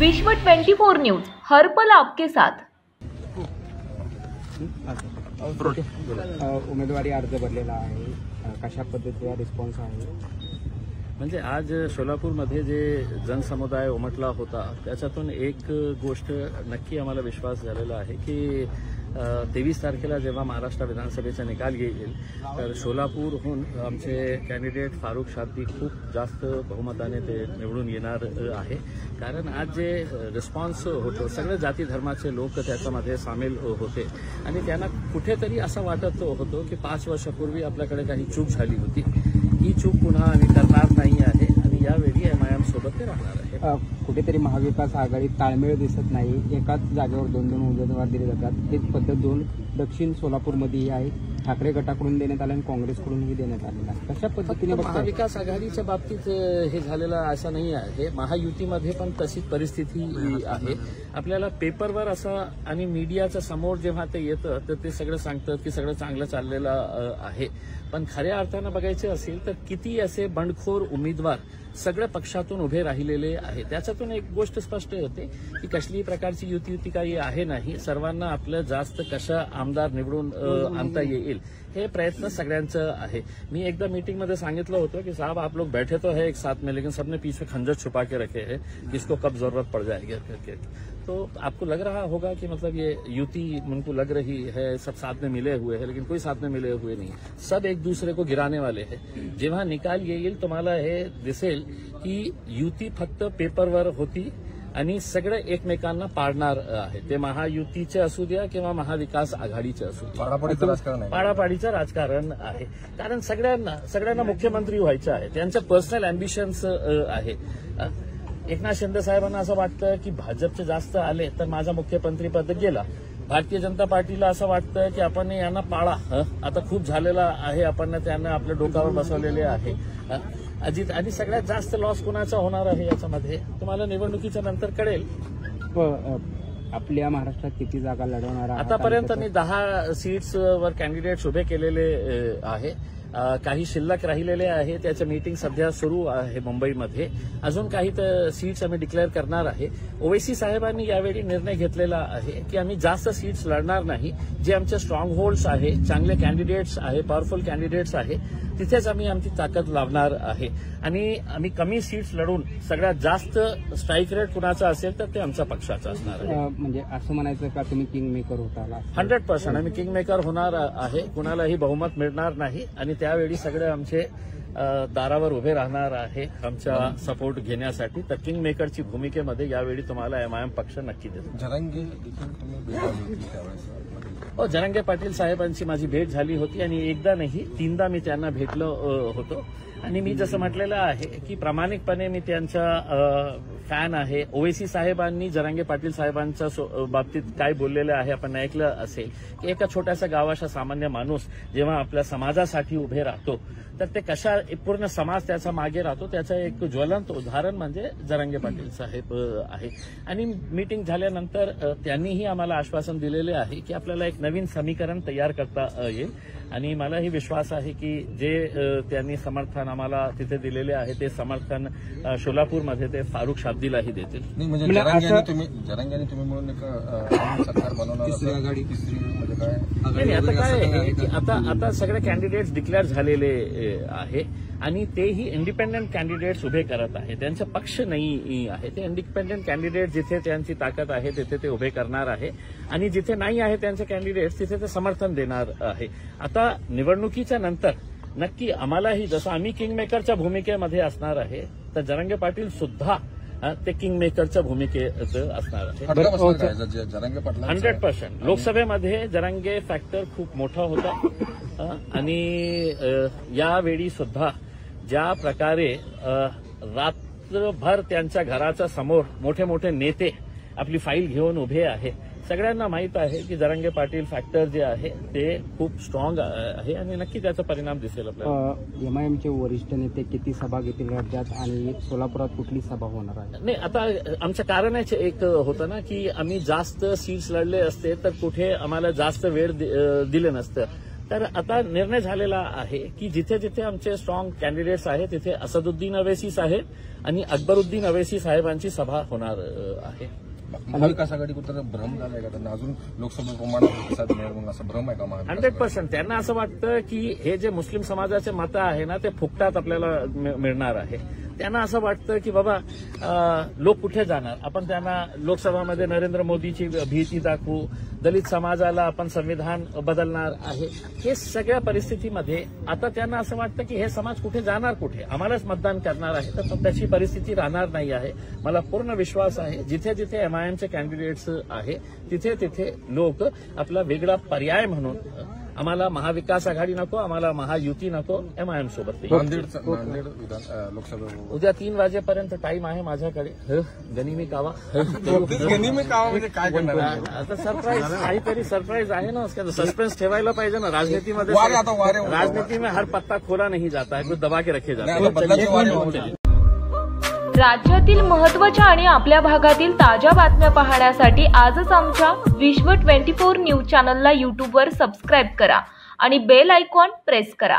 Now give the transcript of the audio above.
विश्व 24 न्यूज हर पल आपके साथ। उमेदवारी अर्ज भरलेला आहे, कशा पद्धतीचा रिस्पॉन्स आहे? म्हणजे आज सोलापूरमध्ये जे जनसमुदाय उमटला होता त्याच्यातून एक गोष्ट नक्की आम्हाला विश्वास झालेला आहे की 23 तारखेला जेव्हा महाराष्ट्र विधानसभेचा निकाल येईल तर सोलापूरहून आमचे कॅन्डिडेट फारुख शाब्दी खूप जास्त बहुमताने ते निवडून येणार आहे। कारण आज जे रिस्पॉन्स होतो सगळे जाती धर्माचे लोक त्याच्यामध्ये सामील होते आणि त्यांना कुठेतरी असं वाटत होतं की 5 वर्षापूर्वी आपल्याकडे काही चूक झाली होती, ही चूक पुन्हा आम्ही करणार नाही आहे आणि यावेळी MIM सोबत ते राहणार आहे। कुठेतरी महाविकास आघाडीत ताळमेळ दिसत नाही, एकाच जागेवर 2-2 उमेदवार दिले जातात। हेच पद्धत दक्षिण सोलापूरमध्येही आहे, ठाकरे गटाकडून देण्यात आलं आणि काँग्रेसकडूनही देण्यात आलेलं आहे। कशा पद्धतीने महाविकास आघाडीच्या बाबतीत हे झालेलं असं नाही आहे, महायुतीमध्ये पण तशीच परिस्थिती आहे। आपल्याला पेपरवर असं आणि मीडियाच्या समोर जेव्हा ते येतं तर ते सगळं सांगतात की सगळं चांगलं चाललेलं आहे, पण खऱ्या अर्थानं बघायचं असेल तर किती असे बंडखोर उमेदवार सगळ्या पक्षातून उभे राहिलेले आहे। त्याच्यातून एक गोष्ट स्पष्ट होते की कसलीही प्रकारची युती काही आहे नाही, सर्वांना आपलं जास्त कशा आमदार निवडून आणता येईल हे प्रयत्न सगळ्यांचं आहे। मी एकदा मीटिंग में सांगितलं होतं की साहब आप लोग बैठे तो है एक साथ में, लेकिन सबने पीछे खंजर छुपा के रखे हैं किसको कब जरूरत पड़ जाएगी करके। तो आपको लग रहा होगा कि मतलब ये युति उनको लग रही है सब साथ में मिले हुए हैं, लेकिन कोई साथ में मिले हुए नहीं, सब एक दूसरे को गिराने वाले हैं। जेव्हा निकाल येईल तुम्हाला हे दिसेल की युती फक्त पेपरवर होती आणि सगळे एकमेकांना पाडणार आहे, ते महायुतीचे असू द्या किंवा महाविकास आघाडीचे असू द्या, पाडापाडीचं राजकारण आहे। कारण सगळ्यांना मुख्यमंत्री व्हायचं आहे, त्यांचं पर्सनल अँबिशन्स आहे। एकनाथ शिंदे साहेबांना असं वाटतं की भाजपचे जास्त आले तर माझा मुख्यमंत्रीपद गेला, भारतीय जनता पार्टीला असं वाटतं की आपण यांना पाळा, आता खूप झालेला आहे, आपण त्यांना आपल्या डोक्यावर बसवलेले आहे अजित, आणि सगळ्यात जास्त लॉस कोणाचा होणार आहे याच्यामध्ये तुम्हाला निवडणुकीच्या नंतर कळेल। आपल्या महाराष्ट्रात किती जागा लढवणार आहात? आतापर्यंत मी 10 सीट्सवर कॅन्डिडेट्स उभे केलेले आहे, काही शिल्लक राहिलेले आहे, त्याचं मीटिंग सध्या सुरू आहे मुंबईमध्ये, अजून काही सीट्स आम्ही डिक्लेअर करणार आहे। ओवैसी साहेबांनी यावेळी निर्णय घेतलेला आहे की आम्ही जास्त सीट्स लढणार नाही, जे आमचे स्ट्रॉंग होल्ड्स आहे, चांगले कॅन्डिडेट्स आहे, पॉवरफुल कॅन्डिडेट्स आहे, तिथेच आम्ही आमची ताकद लावणार आहे आणि आम्ही कमी सीट्स लढून सगळ्यात जास्त स्ट्राईक रेट कुणाचा असेल तर ते आमच्या पक्षाचा असणार आहे। म्हणजे असं म्हणायचं का तुम्ही किंग मेकर होता? 100% आम्ही किंग मेकर होणार आहे, कुणालाही बहुमत मिळणार नाही आणि त्यावेळी सगळे आमचे दारावर उभे राहणार आहे आमचा सपोर्ट घेण्यासाठी। तर किंग मेकरची भूमिकेमध्ये यावेळी तुम्हाला MIM पक्ष नक्की देतो। जरांगे पाटील साहेबांची माझी भेट झाली होती आणि एकदा नाही 3दा मी त्यांना भेटलो होतो आणि मी जसं म्हटलेलं आहे की प्रामाणिकपणे मी त्यांचा फॅन आहे। ओवैसी साहेबांनी जरांगे पाटील साहेबांच्या बाबतीत काय बोललेलं आहे आपण ऐकलं असेल की एका छोट्याशा गावाचा सामान्य माणूस जेव्हा आपल्या समाजासाठी उभे राहतो तर ते कशा पूर्ण समाज त्याचा मागे राहतो, त्याचं एक ज्वलंत उदाहरण म्हणजे जरांगे पाटील साहेब आहे। आणि मीटिंग झाल्यानंतर त्यांनीही आम्हाला आश्वासन दिलेले आहे की आपल्याला एक नवीन समीकरण तयार करता येईल आणि मलाही विश्वास आहे की जे त्यांनी समर्थन आम्हाला तिथे दिलेले आहे ते समर्थन सोलापूरमध्ये ते फारुख शाब्दीलाही देतील। जरांगे तुम्ही म्हणून सरकार बनवणार तिसरी आघाडी, आता काय आता सगळे कॅन्डिडेट्स डिक्लेअर झालेले आहे आणि तेही इंडिपेंडंट कॅन्डिडेट्स उभे करत आहे, त्यांचा पक्ष नाही आहे, ते इंडिपेंडंट कॅन्डिडेट जिथे त्यांची ताकद आहे तिथे ते उभे करणार आहे आणि जिथे नाही आहे त्यांचे कॅन्डिडेट्स तिथे ते समर्थन देणार आहे। आता निवडणुकीच्या नंतर नक्की आम्हालाही जसं आम्ही किंग मेकरच्या भूमिकेमध्ये असणार आहे तर जरांगे पाटील सुद्धा ते किंग मेकरच्या भूमिकेत असणार आहे। 100% लोकसभेमध्ये जरांगे फॅक्टर खूप मोठा होता आणि यावेळी सुद्धा ज्या प्रकारे रात्रभर त्यांच्या घराच्या समोर मोठे मोठे नेते आपली फाईल घेऊन उभे आहे, सगळ्यांना माहित आहे की जरांगे पाटील फॅक्टर जे आहे ते खूप स्ट्रॉंग आहे आणि नक्की त्याचा परिणाम दिसेल आपल्याला। MIMचे वरिष्ठ नेते किती सभा घेतील राज्यात आणि सोलापुरात कुठली सभा होणार आहे? नाही, आता आमच्या कारणाचे एक होतं ना की आम्ही जास्त सीट्स लढले असते तर कुठे आम्हाला जास्त वेळ दिले नसतं, तर आता निर्णय झालेला आहे की जिथे जिथे आमचे स्ट्रॉंग कॅन्डिडेट्स आहेत तिथे असदुद्दीन अवैसी साहेब आणि अकबरुद्दीन अवैसी साहेबांची सभा होणार आहे. महाविकास आघाडी कुठं भ्रम झालाय का त्यांना अजून लोकसभा प्रमाणात प्रतिसाद मिळेल म्हणून असा भ्रम आहे का? 100% त्यांना असं वाटतं की हे जे मुस्लिम समाजाचे मतं आहे ना ते फुकटात आपल्याला मिळणार आहे. त्यांना असं वाटतं की बाबा लोक कुठे जाणार, आपण त्यांना लोकसभामध्ये नरेंद्र मोदीची भीती दाखवू, दलित समाजाला आपण संविधान बदलणार आहे. हे सगळ्या परिस्थितीमध्ये आता त्यांना असं वाटतं की हे समाज कुठे जाणार, कुठे आम्हालाच मतदान करणार आहे. तर त्याची परिस्थिती राहणार नाही आहे. मला पूर्ण विश्वास आहे जिथे जिथे एमआयएमचे कॅन्डिडेट्स आहे तिथे तिथे लोक आपला वेगळा पर्याय म्हणून आम्हाला महाविकास आघाडी नको, आम्हाला महायुती नको, एमआयएम सोबत नांदेड लोकसभा उद्या 3 वाजेपर्यंत टाइम आहे माझ्याकडे. गनिमी कावा म्हणजे काय करणार? आता सरप्राईज, काहीतरी सरप्राईज आहे ना. सस्पेन्स ठेवायला पाहिजे ना राजनीतीमध्ये. राजनीती में हर पत्ता खोला नहीं जाता है, कुछ दबा के रखे जाते हैं. राज्यातील महत्त्वाच्या आणि आपल्या भागातील ताज्या बातम्या पाहण्यासाठी आजच आमच्या विश्व 24 न्यूज चॅनलला यूट्यूबवर सबस्क्राईब करा आणि बेल आयकॉन प्रेस करा.